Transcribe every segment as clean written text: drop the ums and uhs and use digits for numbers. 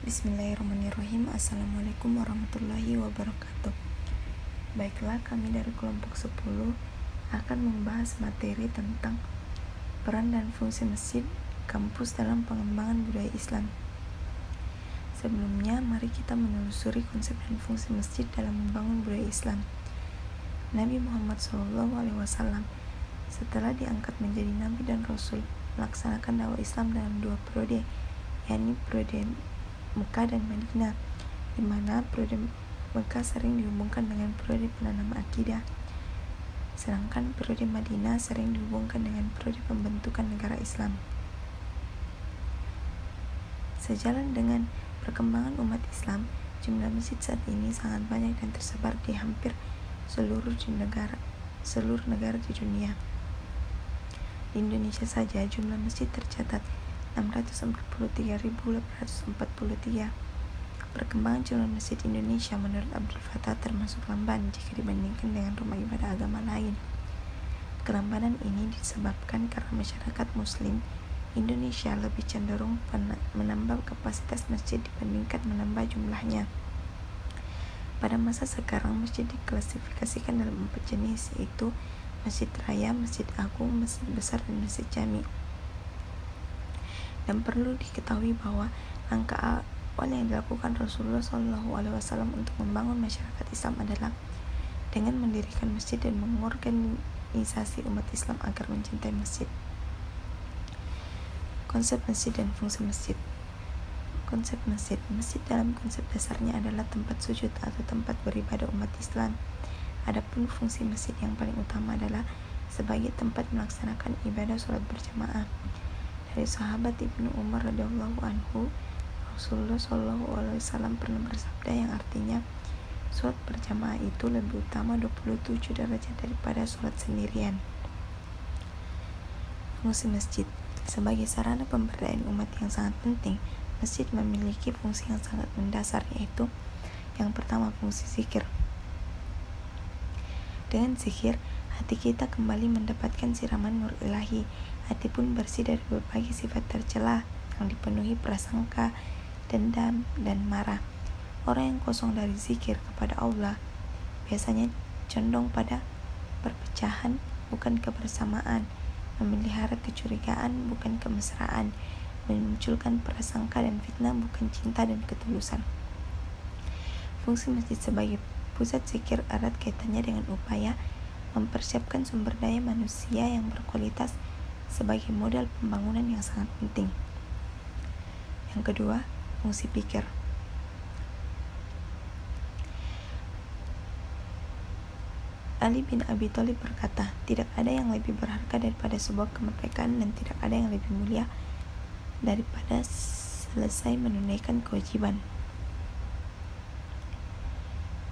Bismillahirrahmanirrahim. Assalamualaikum warahmatullahi wabarakatuh. Baiklah, kami dari kelompok 10 akan membahas materi tentang peran dan fungsi masjid kampus dalam pengembangan budaya Islam. Sebelumnya, mari kita menelusuri konsep dan fungsi masjid dalam membangun budaya Islam. Nabi Muhammad SAW setelah diangkat menjadi Nabi dan Rasul, melaksanakan dakwah Islam dalam 2 periode, yakni periode Mekah dan Madinah, di mana periode Mekah sering dihubungkan dengan periode penanaman akidah, sedangkan periode Madinah sering dihubungkan dengan periode pembentukan negara Islam. Sejalan dengan perkembangan umat Islam, jumlah masjid saat ini sangat banyak dan tersebar di hampir seluruh negara di dunia. Di Indonesia saja jumlah masjid tercatat 643.843. Perkembangan jumlah masjid Indonesia menurut Abdul Fattah termasuk lamban jika dibandingkan dengan rumah ibadah agama lain. Kelambanan ini disebabkan karena masyarakat Muslim Indonesia lebih cenderung menambah kapasitas masjid dibandingkan menambah jumlahnya. Pada masa sekarang, masjid diklasifikasikan dalam 4 jenis, yaitu masjid raya, masjid agung, masjid besar, dan masjid jami. Dan perlu diketahui bahwa langkah awal yang dilakukan Rasulullah SAW untuk membangun masyarakat Islam adalah dengan mendirikan masjid dan mengorganisasi umat Islam agar mencintai masjid. Konsep masjid dan fungsi masjid. Konsep masjid dalam konsep dasarnya adalah tempat sujud atau tempat beribadah umat Islam. Adapun fungsi masjid yang paling utama adalah sebagai tempat melaksanakan ibadah sholat berjamaah. Dari sahabat Ibnu Umar radhiyallahu anhu, Rasulullah SAW pernah bersabda yang artinya sholat berjamaah itu lebih utama 27 derajat daripada sholat sendirian. Fungsi masjid sebagai sarana pemberdayaan umat yang sangat penting, masjid memiliki fungsi yang sangat mendasar, yaitu yang pertama, fungsi zikir. Dengan zikir, hati kita kembali mendapatkan siraman nur ilahi. Hati pun bersih dari berbagai sifat tercela yang dipenuhi prasangka, dendam, dan marah. Orang yang kosong dari zikir kepada Allah biasanya condong pada perpecahan bukan kebersamaan, memelihara kecurigaan bukan kemesraan, memunculkan prasangka dan fitnah bukan cinta dan ketulusan. Fungsi masjid sebagai pusat zikir erat kaitannya dengan upaya mempersiapkan sumber daya manusia yang berkualitas sebagai modal pembangunan yang sangat penting. Yang kedua, fungsi pikir. Ali bin Abi Thalib berkata, tidak ada yang lebih berharga daripada sebuah kemerdekaan dan tidak ada yang lebih mulia daripada selesai menunaikan kewajiban.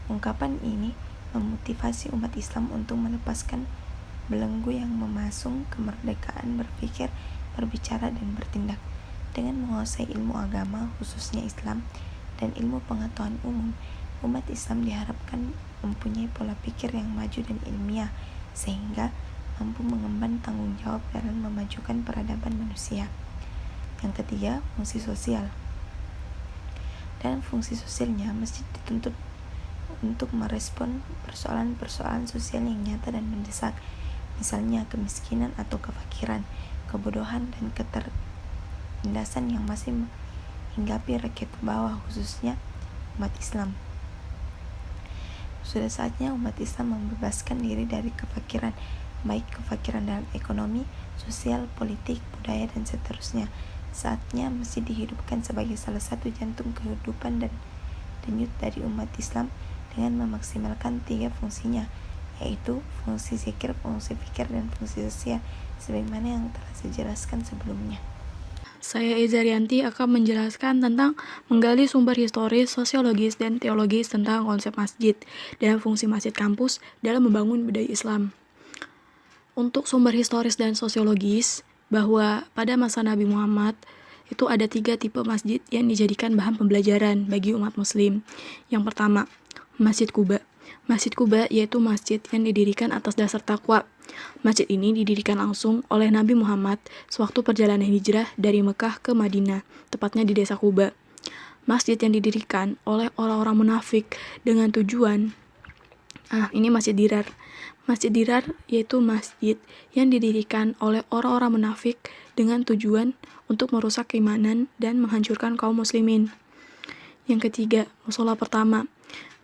Ungkapan ini memotivasi umat Islam untuk melepaskan belenggu yang memasung kemerdekaan berpikir, berbicara, dan bertindak. Dengan menguasai ilmu agama, khususnya Islam, dan ilmu pengetahuan umum, umat Islam diharapkan mempunyai pola pikir yang maju dan ilmiah, sehingga mampu mengemban tanggung jawab dalam memajukan peradaban manusia. Yang ketiga, fungsi sosial. Dalam fungsi sosialnya, masjid dituntut untuk merespon persoalan-persoalan sosial yang nyata dan mendesak, misalnya kemiskinan atau kefakiran, kebodohan, dan ketertindasan yang masih menghinggapi rakyat bawah, khususnya umat Islam. Sudah saatnya umat Islam membebaskan diri dari kefakiran, baik kefakiran dalam ekonomi, sosial, politik, budaya, dan seterusnya. Saatnya masjid dihidupkan sebagai salah satu jantung kehidupan dan denyut dari umat Islam dengan memaksimalkan 3 fungsinya, yaitu fungsi zikir, fungsi fikir, dan fungsi sosial, sebagaimana yang telah saya jelaskan sebelumnya. Saya Izarianti akan menjelaskan tentang menggali sumber historis, sosiologis, dan teologis tentang konsep masjid dan fungsi masjid kampus dalam membangun budaya Islam. Untuk sumber historis dan sosiologis, bahwa pada masa Nabi Muhammad itu ada 3 tipe masjid yang dijadikan bahan pembelajaran bagi umat muslim. Yang pertama, Masjid Quba. Masjid Quba yaitu masjid yang didirikan atas dasar takwa. Masjid ini didirikan langsung oleh Nabi Muhammad sewaktu perjalanan hijrah dari Mekah ke Madinah, tepatnya di desa Quba. masjid yang didirikan oleh orang-orang munafik dengan tujuan ini masjid dirar. Masjid dirar yaitu masjid yang didirikan oleh orang-orang munafik dengan tujuan untuk merusak keimanan dan menghancurkan kaum muslimin. Yang ketiga, musola pertama.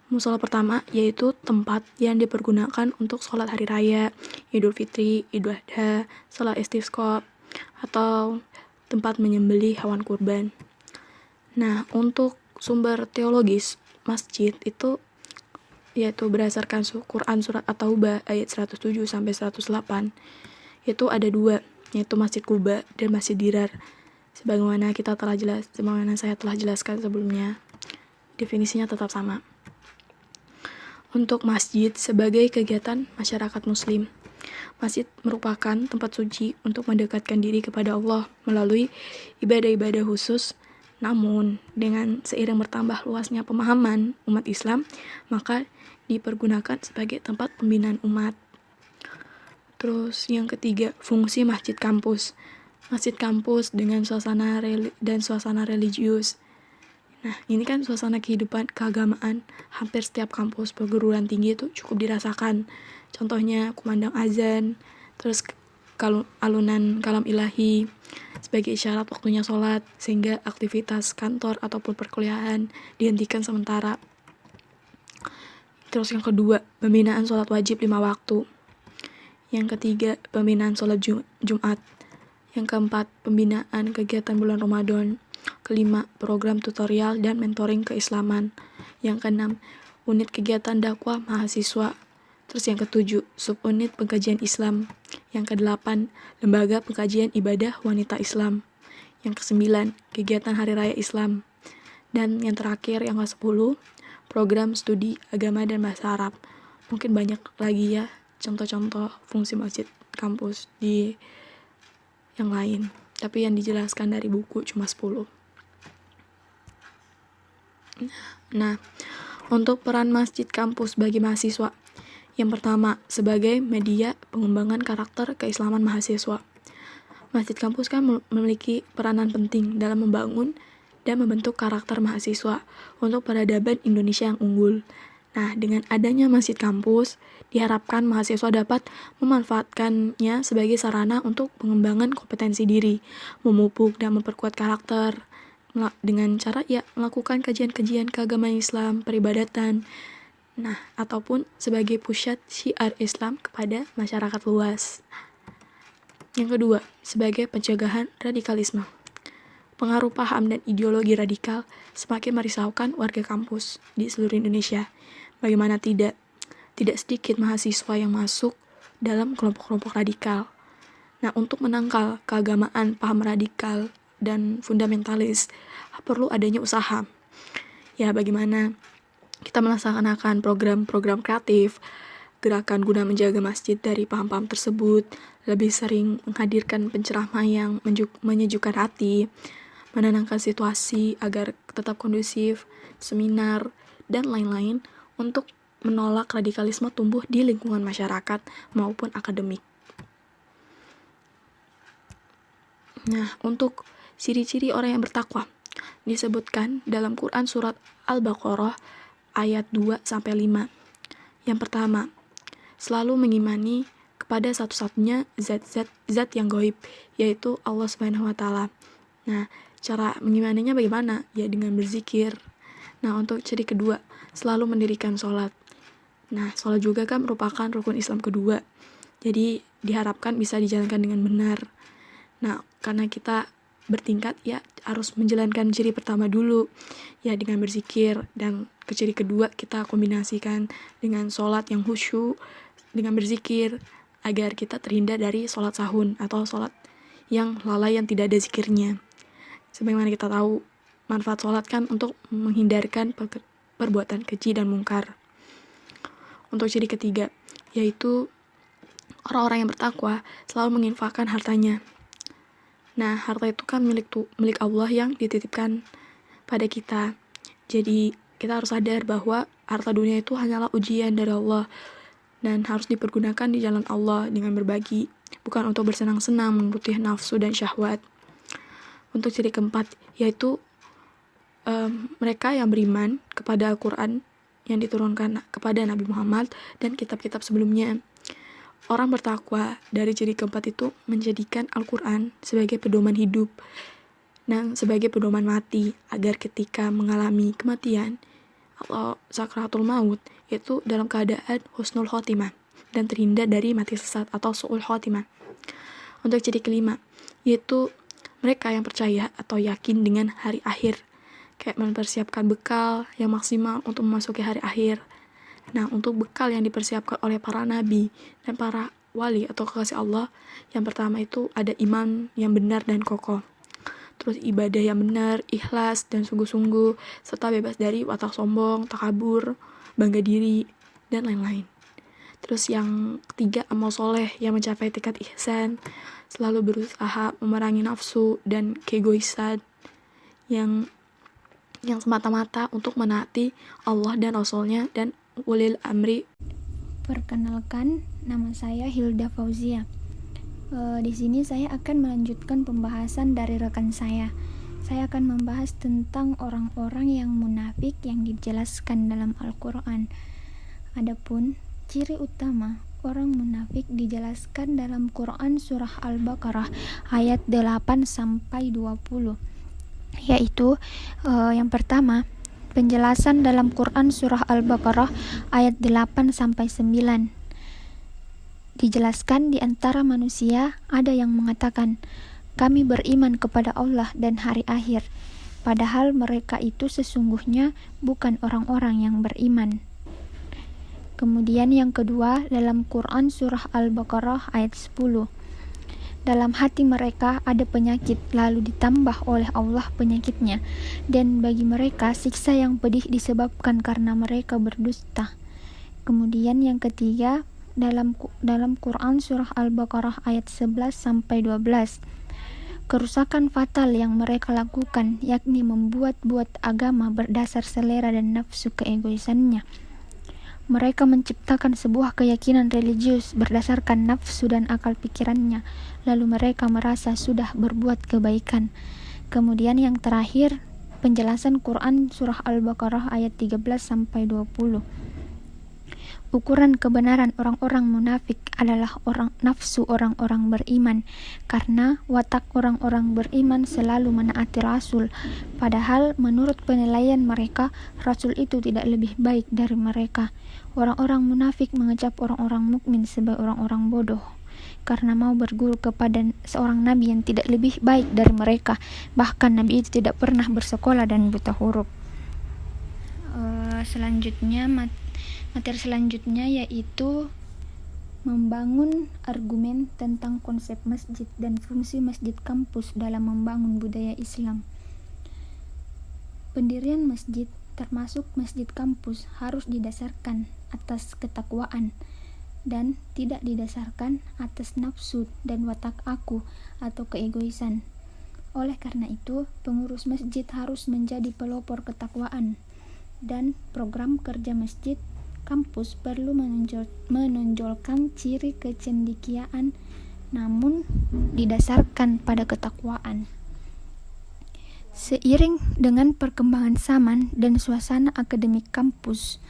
Musola pertama yaitu tempat yang dipergunakan untuk sholat hari raya, Idul Fitri, Idul Adha, sholat istisqa, atau tempat menyembelih hewan kurban. Nah, untuk sumber teologis masjid itu yaitu berdasarkan Quran surat At-Taubah ayat 107 sampai 108. Itu ada dua, yaitu Masjid Quba dan Masjid Dirar. Sebagaimana saya telah jelaskan sebelumnya, definisinya tetap sama. Untuk masjid sebagai kegiatan masyarakat muslim. Masjid merupakan tempat suci untuk mendekatkan diri kepada Allah melalui ibadah-ibadah khusus. Namun, dengan seiring bertambah luasnya pemahaman umat Islam, maka dipergunakan sebagai tempat pembinaan umat. Terus yang ketiga, fungsi masjid kampus. Masjid kampus dengan suasana religius. Nah, ini kan suasana kehidupan keagamaan hampir setiap kampus perguruan tinggi itu cukup dirasakan. Contohnya kumandang azan, terus alunan kalam ilahi sebagai isyarat waktunya sholat, sehingga aktivitas kantor ataupun perkuliahan dihentikan sementara. Terus yang kedua, pembinaan sholat wajib 5 waktu. Yang ketiga, pembinaan sholat Jumat. Yang keempat, pembinaan kegiatan bulan Ramadan. Kelima, program tutorial dan mentoring keislaman. Yang keenam, unit kegiatan dakwah mahasiswa. Terus yang ketujuh, subunit pengkajian Islam. Yang kedelapan, lembaga pengkajian ibadah wanita Islam. Yang kesembilan, kegiatan hari raya Islam. Dan yang terakhir, yang ke-10, program studi agama dan bahasa Arab. Mungkin banyak lagi ya contoh-contoh fungsi masjid kampus di yang lain, tapi yang dijelaskan dari buku cuma 10. Nah, untuk peran masjid kampus bagi mahasiswa. Yang pertama, sebagai media pengembangan karakter keislaman mahasiswa. Masjid kampus kan memiliki peranan penting dalam membangun dan membentuk karakter mahasiswa untuk peradaban Indonesia yang unggul. Nah, dengan adanya masjid kampus, diharapkan mahasiswa dapat memanfaatkannya sebagai sarana untuk pengembangan kompetensi diri, memupuk dan memperkuat karakter, dengan cara melakukan kajian-kajian keagamaan Islam, peribadatan, ataupun sebagai pusat syiar Islam kepada masyarakat luas. Yang kedua, sebagai pencegahan radikalisme. Pengaruh paham dan ideologi radikal semakin merisaukan warga kampus di seluruh Indonesia. Bagaimana tidak sedikit mahasiswa yang masuk dalam kelompok-kelompok radikal. Nah, untuk menangkal keagamaan paham radikal dan fundamentalis, perlu adanya usaha. Ya, bagaimana kita melaksanakan program-program kreatif, gerakan guna menjaga masjid dari paham-paham tersebut, lebih sering menghadirkan penceramah yang menyejukkan hati, menenangkan situasi agar tetap kondusif, seminar, dan lain-lain untuk menolak radikalisme tumbuh di lingkungan masyarakat maupun akademik. Nah, untuk ciri-ciri orang yang bertakwa disebutkan dalam Quran surat Al-Baqarah ayat 2-5. Yang pertama, selalu mengimani kepada satu-satunya zat yang gaib, yaitu Allah Subhanahu wa Ta'ala. Nah, cara mengimaninya bagaimana? Ya, dengan berzikir. Nah, untuk ciri kedua, selalu mendirikan sholat. Nah, sholat juga kan merupakan rukun Islam kedua. Jadi, diharapkan bisa dijalankan dengan benar. Nah, karena kita bertingkat, ya harus menjalankan ciri pertama dulu, ya dengan berzikir. Dan ke ciri kedua, kita kombinasikan dengan sholat yang khusyuk, dengan berzikir, agar kita terhindar dari sholat sahun atau sholat yang lalai yang tidak ada zikirnya. Sebagaimana kita tahu, manfaat sholat kan untuk menghindarkan perbuatan keji dan mungkar. Untuk ciri ketiga, yaitu orang-orang yang bertakwa selalu menginfakkan hartanya. Nah, harta itu kan milik Allah yang dititipkan pada kita. Jadi, kita harus sadar bahwa harta dunia itu hanyalah ujian dari Allah dan harus dipergunakan di jalan Allah dengan berbagi, bukan untuk bersenang-senang menuruti nafsu dan syahwat. Untuk ciri keempat, yaitu mereka yang beriman kepada Al-Quran yang diturunkan kepada Nabi Muhammad dan kitab-kitab sebelumnya. Orang bertakwa dari ciri keempat itu menjadikan Al-Quran sebagai pedoman hidup dan sebagai pedoman mati, agar ketika mengalami kematian atau sakratul maut itu dalam keadaan husnul khotimah dan terhindar dari mati sesat atau su'ul khotimah. Untuk ciri kelima, yaitu mereka yang percaya atau yakin dengan hari akhir, kayak mempersiapkan bekal yang maksimal untuk memasuki hari akhir. Nah, untuk bekal yang dipersiapkan oleh para nabi dan para wali atau kekasih Allah, yang pertama itu ada iman yang benar dan kokoh. Terus ibadah yang benar, ikhlas dan sungguh-sungguh, serta bebas dari watak sombong, takabur, bangga diri, dan lain-lain. Terus yang ketiga, amal soleh yang mencapai tingkat ihsan, selalu berusaha memerangi nafsu dan keegoisan yang semata-mata untuk menaati Allah dan Rasulnya dan ulil amri. Perkenalkan, nama saya Hilda Fauzia. Di sini saya akan melanjutkan pembahasan dari rekan saya. Saya akan membahas tentang orang-orang yang munafik yang dijelaskan dalam Al-Quran. Adapun ciri utama orang munafik dijelaskan dalam Quran surah Al-Baqarah ayat 8-20, yaitu yang pertama, penjelasan dalam Quran surah Al-Baqarah ayat 8-9. Dijelaskan di antara manusia ada yang mengatakan, kami beriman kepada Allah dan hari akhir, padahal mereka itu sesungguhnya bukan orang-orang yang beriman. Kemudian yang kedua, dalam Quran surah Al-Baqarah ayat 10. Dalam hati mereka ada penyakit, lalu ditambah oleh Allah penyakitnya, dan bagi mereka siksa yang pedih disebabkan karena mereka berdusta. Kemudian yang ketiga, dalam Quran surah Al-Baqarah ayat 11-12. Kerusakan fatal yang mereka lakukan, yakni membuat-buat agama berdasar selera dan nafsu keegoisannya. Mereka menciptakan sebuah keyakinan religius berdasarkan nafsu dan akal pikirannya, lalu mereka merasa sudah berbuat kebaikan. Kemudian yang terakhir, penjelasan Quran surah Al-Baqarah ayat 13-20. Ukuran kebenaran orang-orang munafik adalah nafsu orang-orang beriman, karena watak orang-orang beriman selalu menaati Rasul, padahal menurut penilaian mereka, Rasul itu tidak lebih baik dari mereka. Orang-orang munafik mengecap orang-orang mukmin sebagai orang-orang bodoh, karena mau berguru kepada seorang nabi yang tidak lebih baik dari mereka, bahkan nabi itu tidak pernah bersekolah dan buta huruf. Materi selanjutnya yaitu membangun argumen tentang konsep masjid dan fungsi masjid kampus dalam membangun budaya Islam. Pendirian masjid, termasuk masjid kampus, harus didasarkan atas ketakwaan dan tidak didasarkan atas nafsu dan watak aku atau keegoisan. Oleh karena itu, pengurus masjid harus menjadi pelopor ketakwaan, dan program kerja masjid kampus perlu menonjolkan ciri kecendekiaan namun didasarkan pada ketakwaan. Seiring dengan perkembangan zaman dan suasana akademik kampus,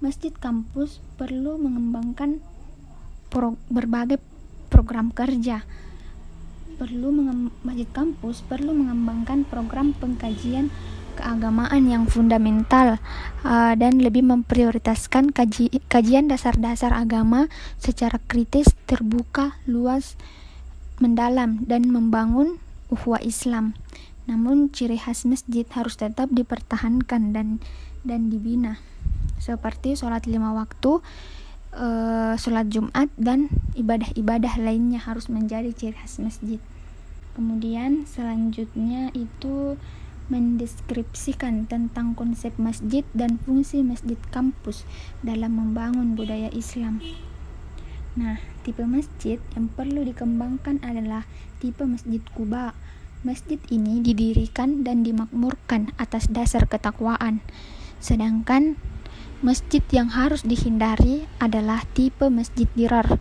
masjid kampus perlu mengembangkan berbagai program kerja. Masjid kampus perlu mengembangkan program pengkajian keagamaan yang fundamental dan lebih memprioritaskan kajian dasar-dasar agama secara kritis, terbuka, luas, mendalam, dan membangun ukhuwah Islam. Namun ciri khas masjid harus tetap dipertahankan dan dibina, seperti sholat 5 waktu, sholat Jumat, dan ibadah-ibadah lainnya harus menjadi ciri khas masjid. Kemudian selanjutnya itu mendeskripsikan tentang konsep masjid dan fungsi masjid kampus dalam membangun budaya Islam. Nah, tipe masjid yang perlu dikembangkan adalah tipe Masjid Quba. Masjid ini didirikan dan dimakmurkan atas dasar ketakwaan. Sedangkan masjid yang harus dihindari adalah tipe Masjid Dirar.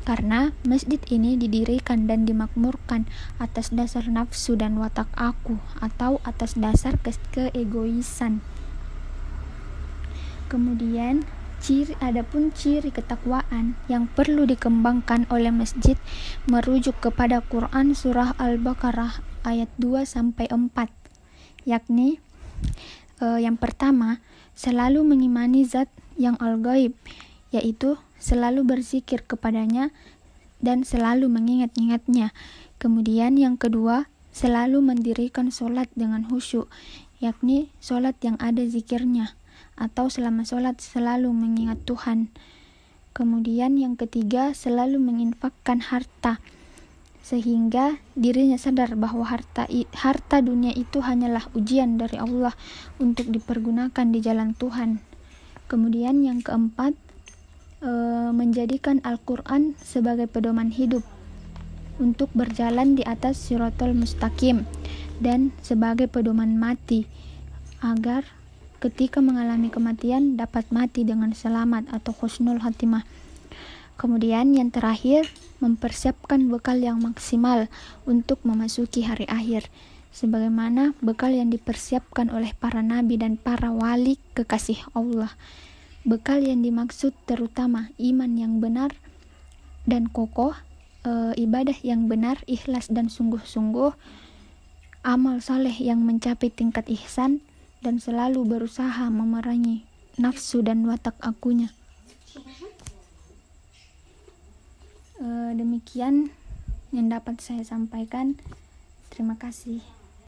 Karena masjid ini didirikan dan dimakmurkan atas dasar nafsu dan watak aku, atau atas dasar keegoisan. Kemudian adapun ciri ketakwaan yang perlu dikembangkan oleh masjid merujuk kepada Quran surah Al-Baqarah ayat 2-4, yakni yang pertama, selalu mengimani zat yang al-ghaib, yaitu selalu berzikir kepadanya dan selalu mengingat-ingatnya. Kemudian yang kedua, selalu mendirikan sholat dengan khusyuk, yakni sholat yang ada zikirnya, atau selama sholat selalu mengingat Tuhan. Kemudian yang ketiga, selalu menginfakkan harta, sehingga dirinya sadar bahwa harta dunia itu hanyalah ujian dari Allah untuk dipergunakan di jalan Tuhan. Kemudian yang keempat, menjadikan Al-Quran sebagai pedoman hidup untuk berjalan di atas Shiratal Mustaqim dan sebagai pedoman mati agar ketika mengalami kematian dapat mati dengan selamat atau husnul khatimah. Kemudian yang terakhir, mempersiapkan bekal yang maksimal untuk memasuki hari akhir, sebagaimana bekal yang dipersiapkan oleh para nabi dan para wali kekasih Allah. Bekal yang dimaksud terutama iman yang benar dan kokoh, ibadah yang benar, ikhlas dan sungguh-sungguh, amal saleh yang mencapai tingkat ihsan, dan selalu berusaha memerangi nafsu dan watak akunya. Demikian yang dapat saya sampaikan. Terima kasih.